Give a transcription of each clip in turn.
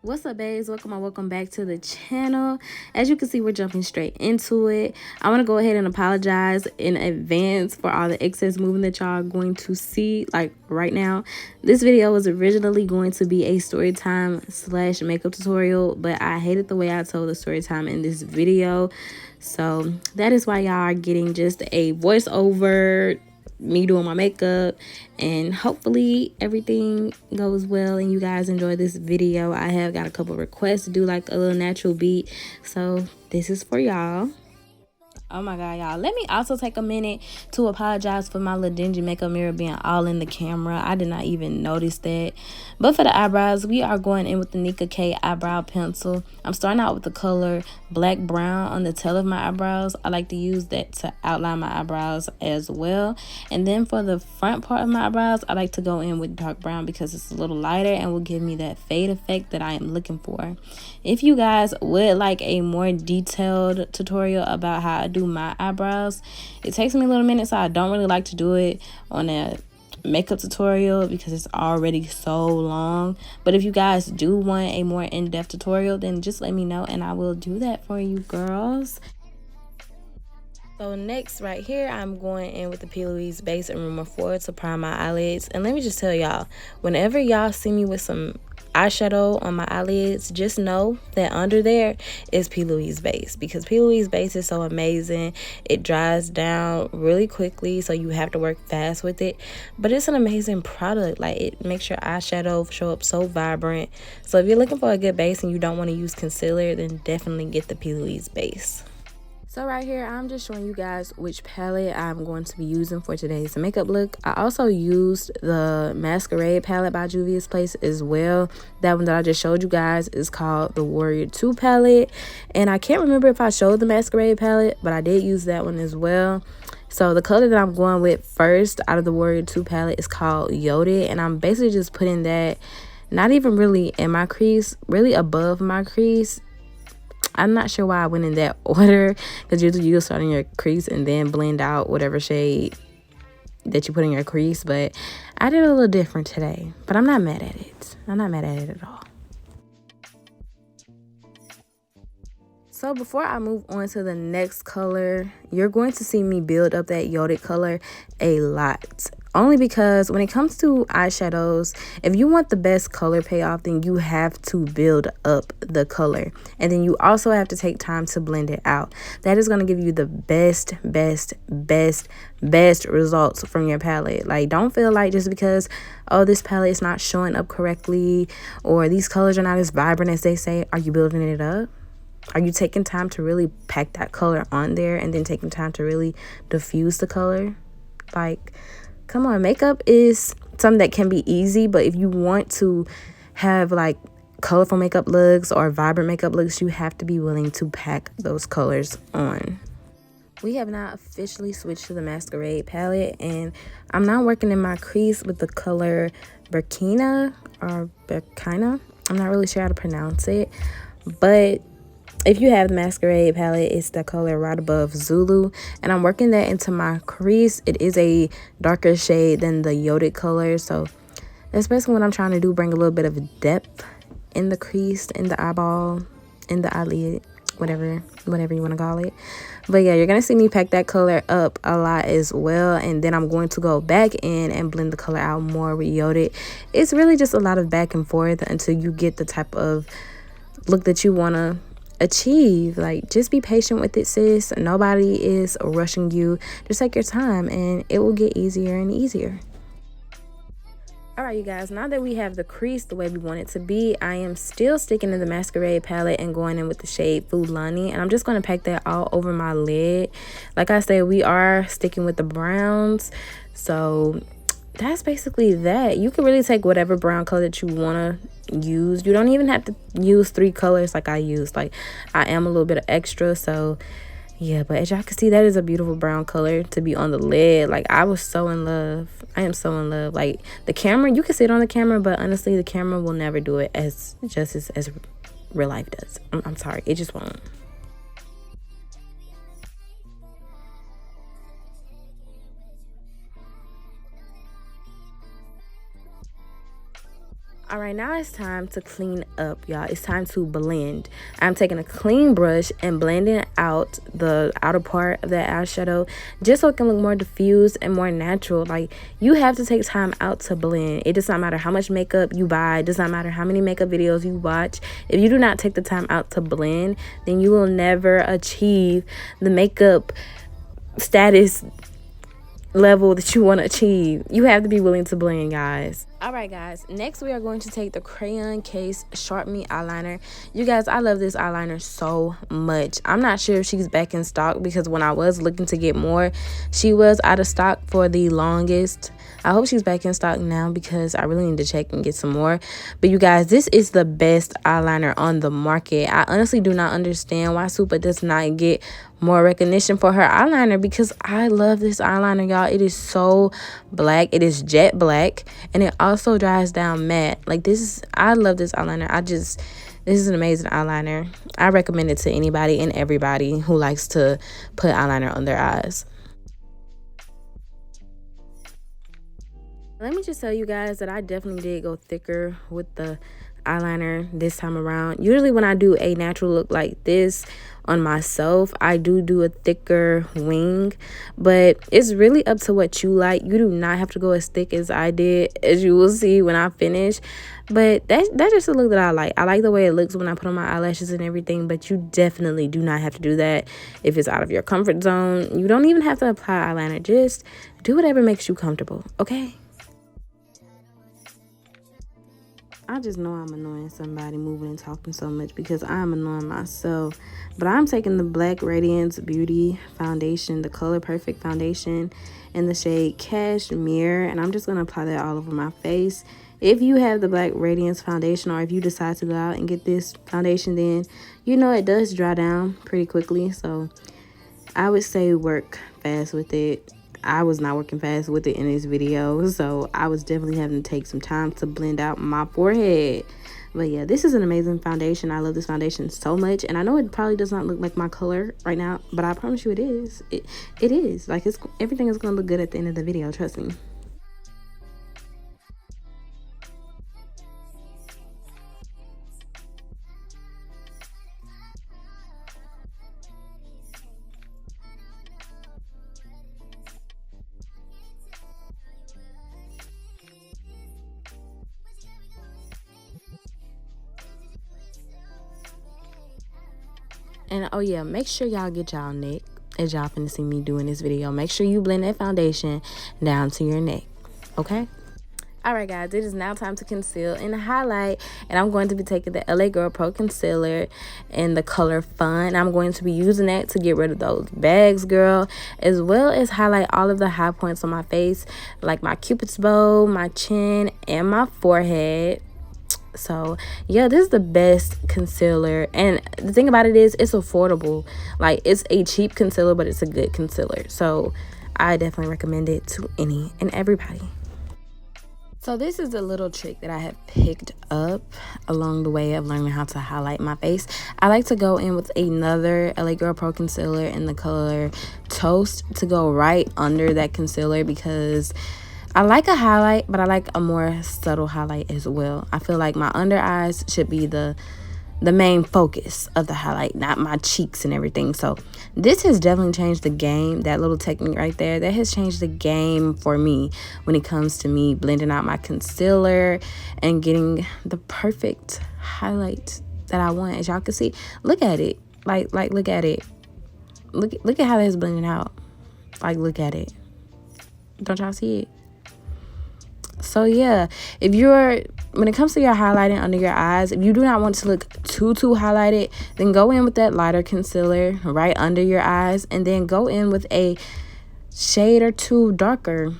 What's up, babes? Welcome back to the channel. As you can see, we're jumping straight into it. I want to go ahead and apologize in advance for all the excess movement that y'all are going to see like right now. This video was originally going to be a story time / makeup tutorial, but I hated the way I told the story time in this video, so that is why y'all are getting just a voiceover, me doing my makeup, and hopefully everything goes well and you guys enjoy this video. I have got a couple requests to do like a little natural beat, so this is for y'all. Oh my god, y'all, let me also take a minute to apologize for my little dingy makeup mirror being all in the camera. I did not even notice that. But for the eyebrows, we are going in with the Nika K eyebrow pencil. I'm starting out with the color black brown on the tail of my eyebrows. I like to use that to outline my eyebrows as well. And then for the front part of my eyebrows, I like to go in with dark brown because it's a little lighter and will give me that fade effect that I am looking for. If you guys would like a more detailed tutorial about how I do my eyebrows, it takes me a little minute, so I don't really like to do it on a makeup tutorial because it's already so long. But if you guys do want a more in-depth tutorial, then just let me know and I will do that for you girls. So next right here, I'm going in with the P. Louise base in Room 4 to prime my eyelids. And let me just tell y'all, whenever y'all see me with some eyeshadow on my eyelids, just know that under there is P. Louise base, because P. Louise base is so amazing. It dries down really quickly, so you have to work fast with it, but it's an amazing product. Like, it makes your eyeshadow show up so vibrant. So if you're looking for a good base and you don't want to use concealer, then definitely get the P. Louise base. So right here, I'm just showing you guys which palette I'm going to be using for today's makeup look. I also used the Masquerade palette by Juvia's Place as well. That one that I just showed you guys is called the Warrior 2 palette. And I can't remember if I showed the Masquerade palette, but I did use that one as well. So the color that I'm going with first out of the Warrior 2 palette is called Yoded. And I'm basically just putting that not even really in my crease, really above my crease. I'm not sure why I went in that order, because usually you'll start in your crease and then blend out whatever shade that you put in your crease. But I did a little different today, but I'm not mad at it. I'm not mad at it at all. So before I move on to the next color, you're going to see me build up that Yoded color a lot. Only because when it comes to eyeshadows, if you want the best color payoff, then you have to build up the color. And then you also have to take time to blend it out. That is going to give you the best results from your palette. Like, don't feel like just because, oh, this palette is not showing up correctly, or these colors are not as vibrant as they say, are you building it up? Are you taking time to really pack that color on there and then taking time to really diffuse the color? Like, come on, makeup is something that can be easy, but if you want to have like colorful makeup looks or vibrant makeup looks, you have to be willing to pack those colors on. We have now officially switched to the Masquerade palette, and I'm now working in my crease with the color Burkina or Burkina. I'm not really sure how to pronounce it, but if you have the Masquerade palette, it's the color right above Zulu, and I'm working that into my crease. It is a darker shade than the Yoded color, so that's basically what I'm trying to do, bring a little bit of depth in the crease, in the eyeball, in the eyelid, whatever you want to call it. But yeah, you're gonna see me pack that color up a lot as well, and then I'm going to go back in and blend the color out more with Yoded. It's really just a lot of back and forth until you get the type of look that you want to achieve. Like, just be patient with it, sis. Nobody is rushing you. Just take your time and it will get easier and easier. All right, you guys, now that we have the crease the way we want it to be, I am still sticking to the Masquerade palette and going in with the shade Fulani, and I'm just going to pack that all over my lid. Like I said, we are sticking with the browns, so that's basically that. You can really take whatever brown color that you want to use. You don't even have to use 3 colors like I use. Like, I am a little bit of extra, so Yeah, but as y'all can see, that is a beautiful brown color to be on the lid. Like, I was so in love. I am so in love. Like, the camera, you can see it on the camera, but honestly, the camera will never do it as justice as real life does. I'm sorry, it just won't. All right, now it's time to clean up, y'all. It's time to blend. I'm taking a clean brush and blending out the outer part of that eyeshadow just so it can look more diffused and more natural. Like, you have to take time out to blend. It does not matter how much makeup you buy. It does not matter how many makeup videos you watch. If you do not take the time out to blend, then you will never achieve the makeup status level that you want to achieve. You have to be willing to blend, guys. All right, guys, next we are going to take the Crayon Case Sharp Me eyeliner. You guys, I love this eyeliner so much. I'm not sure if she's back in stock, because when I was looking to get more, she was out of stock for the longest. I hope she's back in stock now, because I really need to check and get some more. But you guys, this is the best eyeliner on the market. I honestly do not understand why Supa does not get more recognition for her eyeliner, because I love this eyeliner, y'all. It is so black. It is jet black, and it also dries down matte. Like, I love this eyeliner. This is an amazing eyeliner. I recommend it to anybody and everybody who likes to put eyeliner on their eyes. Let me just tell you guys that I definitely did go thicker with the eyeliner this time around. Usually when I do a natural look like this on myself, I do a thicker wing, but it's really up to what you like. You do not have to go as thick as I did, as you will see when I finish. But that's just a look that I like. I like the way it looks when I put on my eyelashes and everything, but you definitely do not have to do that if it's out of your comfort zone. You don't even have to apply eyeliner. Just do whatever makes you comfortable, okay? I just know I'm annoying somebody moving and talking so much, because I'm annoying myself. But I'm taking the Black Radiance Beauty Foundation, the Color Perfect Foundation in the shade Cashmere, and I'm just going to apply that all over my face. If you have the Black Radiance Foundation, or if you decide to go out and get this foundation, then you know it does dry down pretty quickly. So I would say work fast with it. I was not working fast with it in this video, so I was definitely having to take some time to blend out my forehead. But yeah, this is an amazing foundation. I love this foundation so much, and I know it probably does not look like my color right now, but I promise you it is. It is. Like, everything is gonna look good at the end of the video, trust me. And oh yeah, make sure y'all get y'all neck, as y'all finna see me doing this video. Make sure you blend that foundation down to your neck, okay? All right, guys, it is now time to conceal and highlight, and I'm going to be taking the LA Girl Pro Concealer in the color Fun. I'm going to be using that to get rid of those bags, girl, as well as highlight all of the high points on my face, like my Cupid's bow, my chin, and my forehead. So yeah, this is the best concealer, and the thing about it is it's affordable. Like, it's a cheap concealer, but it's a good concealer, so I definitely recommend it to any and everybody. So this is a little trick that I have picked up along the way of learning how to highlight my face. I like to go in with another LA Girl Pro Concealer in the color Toast to go right under that concealer, because I like a highlight, but I like a more subtle highlight as well. I feel like my under eyes should be the main focus of the highlight, not my cheeks and everything. So this has definitely changed the game. That little technique right there, that has changed the game for me when it comes to me blending out my concealer and getting the perfect highlight that I want. As y'all can see, look at it. Like look at it. Look at how that's blending out. Like, look at it. Don't y'all see it? So yeah, when it comes to your highlighting under your eyes, if you do not want to look too highlighted, then go in with that lighter concealer right under your eyes, and then go in with a shade or two darker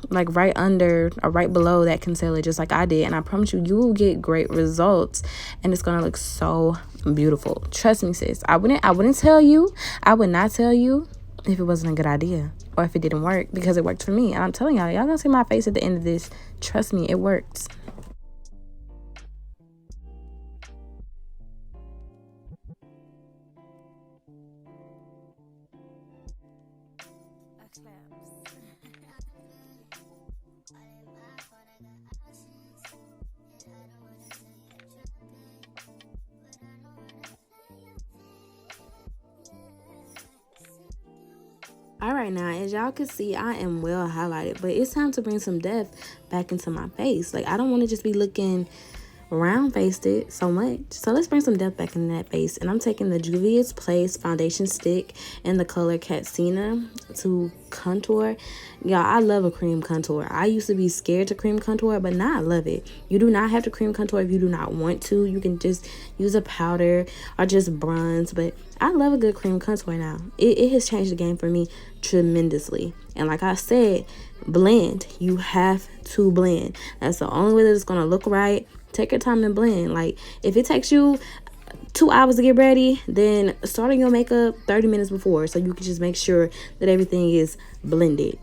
like right under or right below that concealer, just like I did. And I promise you, you will get great results, and it's gonna look so beautiful. Trust me, sis. I wouldn't tell you. I would not tell you if it wasn't a good idea or if it didn't work, because it worked for me. And I'm telling y'all gonna see my face at the end of this. Trust me, it works. All right, now as y'all can see, I am well highlighted, but it's time to bring some depth back into my face. Like, I don't want to just be looking round faced it so much. So let's bring some depth back in that face. And I'm taking the Juvia's Place foundation stick in the color Katsina to contour. Y'all, I love a cream contour. I used to be scared to cream contour, but now I love it. You do not have to cream contour if you do not want to. You can just use a powder or just bronze, but I love a good cream contour now. It has changed the game for me tremendously. And like I said, blend. You have to blend. That's the only way that it's going to look right. Take your time and blend. Like, if it takes you 2 hours to get ready, then start on your makeup 30 minutes before, so you can just make sure that everything is blended.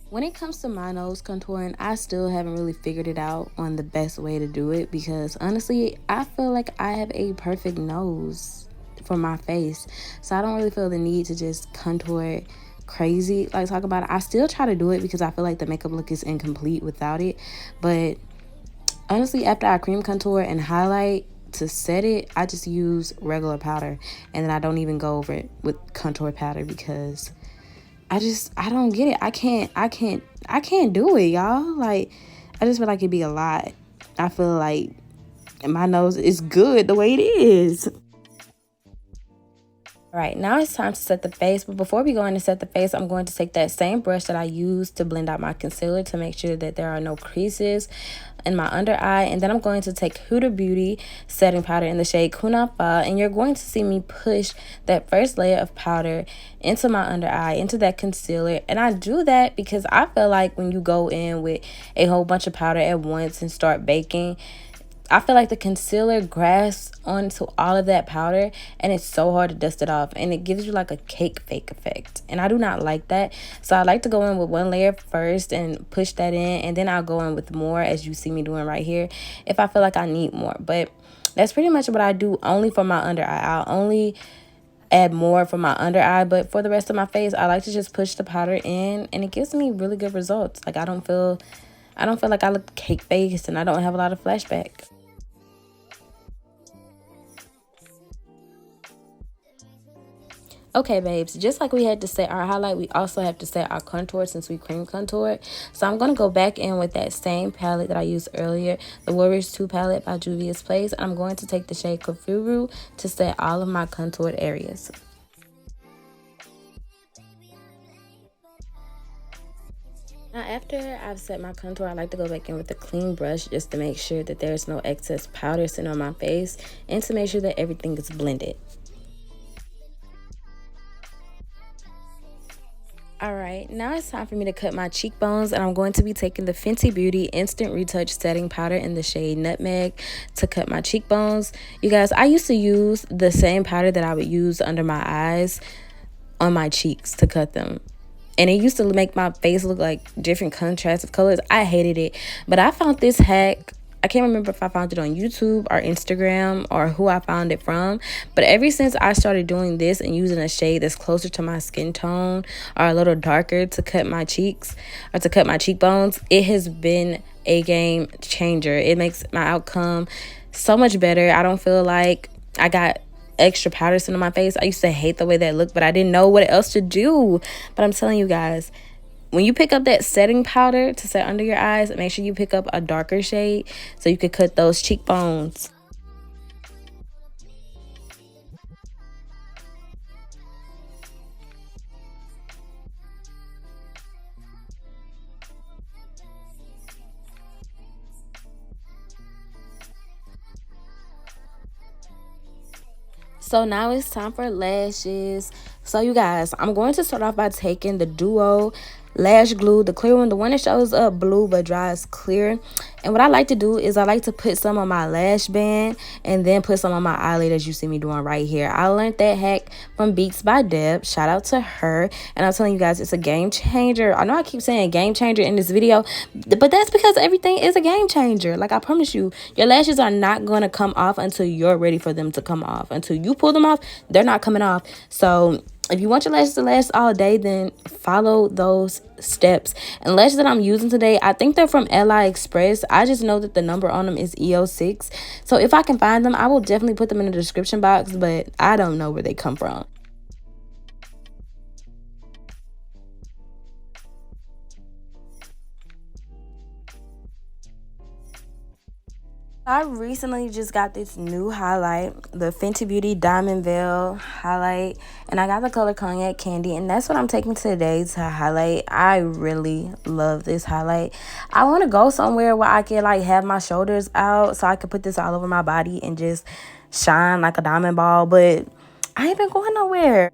When it comes to my nose contouring, I still haven't really figured it out on the best way to do it, because honestly, I feel like I have a perfect nose for my face. So I don't really feel the need to just contour it crazy, like talk about it. I still try to do it because I feel like the makeup look is incomplete without it. But honestly, after I cream contour and highlight to set it, I just use regular powder, and then I don't even go over it with contour powder, because I don't get it. I can't do it, y'all. Like, I just feel like it'd be a lot. I feel like my nose is good the way it is. All right, now it's time to set the face. But before we go in to set the face, I'm going to take that same brush that I used to blend out my concealer to make sure that there are no creases in my under eye. And then I'm going to take Huda Beauty setting powder in the shade Kunafa. And you're going to see me push that first layer of powder into my under eye, into that concealer. And I do that because I feel like when you go in with a whole bunch of powder at once and start baking, I feel like the concealer grasps onto all of that powder, and it's so hard to dust it off, and it gives you like a cake fake effect, and I do not like that. So I like to go in with one layer first and push that in, and then I'll go in with more, as you see me doing right here, if I feel like I need more. But that's pretty much what I do only for my under eye. I'll only add more for my under eye, but for the rest of my face, I like to just push the powder in, and it gives me really good results. Like, I don't feel like I look cake faced, and I don't have a lot of flashback. Okay, babes, just like we had to set our highlight, we also have to set our contour since we cream contoured. So I'm going to go back in with that same palette that I used earlier, the Warriors 2 palette by Juvia's Place. I'm going to take the shade Kafuru to set all of my contoured areas. Now, after I've set my contour, I like to go back in with a clean brush just to make sure that there's no excess powder sitting on my face and to make sure that everything is blended. Alright, now it's time for me to cut my cheekbones, and I'm going to be taking the Fenty Beauty Instant Retouch Setting Powder in the shade Nutmeg to cut my cheekbones. You guys, I used to use the same powder that I would use under my eyes on my cheeks to cut them. And it used to make my face look like different contrasts of colors. I hated it. But I found this hack. I can't remember if I found it on YouTube or Instagram or who I found it from, but ever since I started doing this and using a shade that's closer to my skin tone or a little darker to cut my cheeks or to cut my cheekbones, it has been a game changer. It makes my outcome so much better. I don't feel like I got extra powder sitting on my face. I used to hate the way that looked, but I didn't know what else to do. But I'm telling you guys, when you pick up that setting powder to set under your eyes, make sure you pick up a darker shade so you can cut those cheekbones. So now it's time for lashes. So you guys, I'm going to start off by taking the Duo lash glue, the clear one, the one that shows up blue but dries clear. And what I like to do is I like to put some on my lash band and then put some on my eyelid, as you see me doing right here. I learned that hack from Beats by Deb. Shout out to her. And I'm telling you guys, it's a game changer. I know I keep saying game changer in this video, but that's because everything is a game changer. Like, I promise you, your lashes are not going to come off until you're ready for them to come off. Until you pull them off, they're not coming off. So if you want your lashes to last all day, then follow those steps. And the lashes that I'm using today, I think they're from AliExpress. I just know that the number on them is EO6. So if I can find them, I will definitely put them in the description box, but I don't know where they come from. I recently just got this new highlight, the Fenty Beauty Diamond Veil highlight, and I got the color Cognac Candy, and that's what I'm taking today to highlight. I really love this highlight. I want to go somewhere where I can like have my shoulders out so I can put this all over my body and just shine like a diamond ball, but I ain't been going nowhere.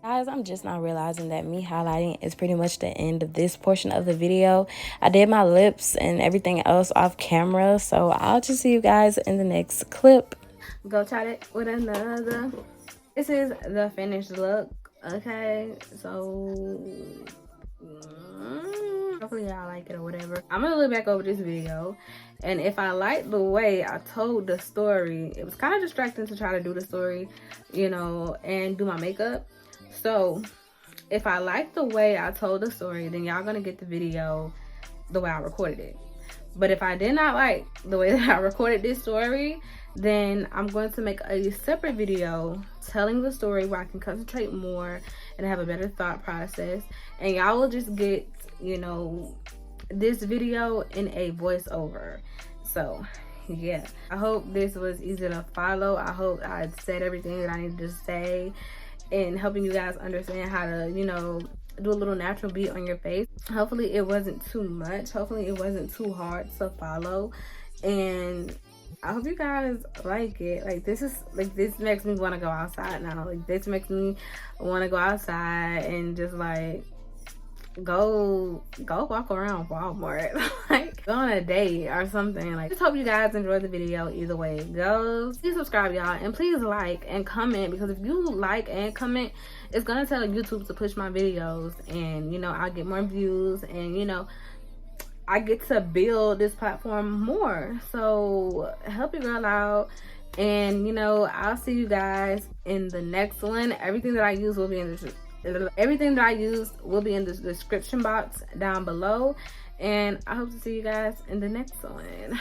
Guys, I'm just now realizing that me highlighting is pretty much the end of this portion of the video. I did my lips and everything else off camera, so I'll just see you guys in the next clip. Go try it with another. This is the finished look, okay? So hopefully y'all like it or whatever. I'm gonna look back over this video, and if I like the way I told the story, it was kind of distracting to try to do the story, you know, and do my makeup. So if I like the way I told the story, then y'all gonna get the video the way I recorded it. But if I did not like the way that I recorded this story, then I'm going to make a separate video telling the story where I can concentrate more and have a better thought process, and y'all will just get, you know, this video in a voiceover. So yeah, I hope this was easy to follow. I hope I said everything that I needed to say and helping you guys understand how to, you know, do a little natural beat on your face. Hopefully it wasn't too much. Hopefully it wasn't too hard to follow, and I hope you guys like it. Like, this is like, this makes me want to go outside now. Like, this makes me want to go outside and just like go walk around Walmart, like go on a date or something. Like, just hope you guys enjoyed the video either way it goes. Please subscribe, y'all, and please like and comment, because if you like and comment, it's gonna tell YouTube to push my videos, and you know, I'll get more views, and you know, I get to build this platform more. So help your girl out, and you know, I'll see you guys in the next one. Everything that I use will be in the description box down below, and I hope to see you guys in the next one.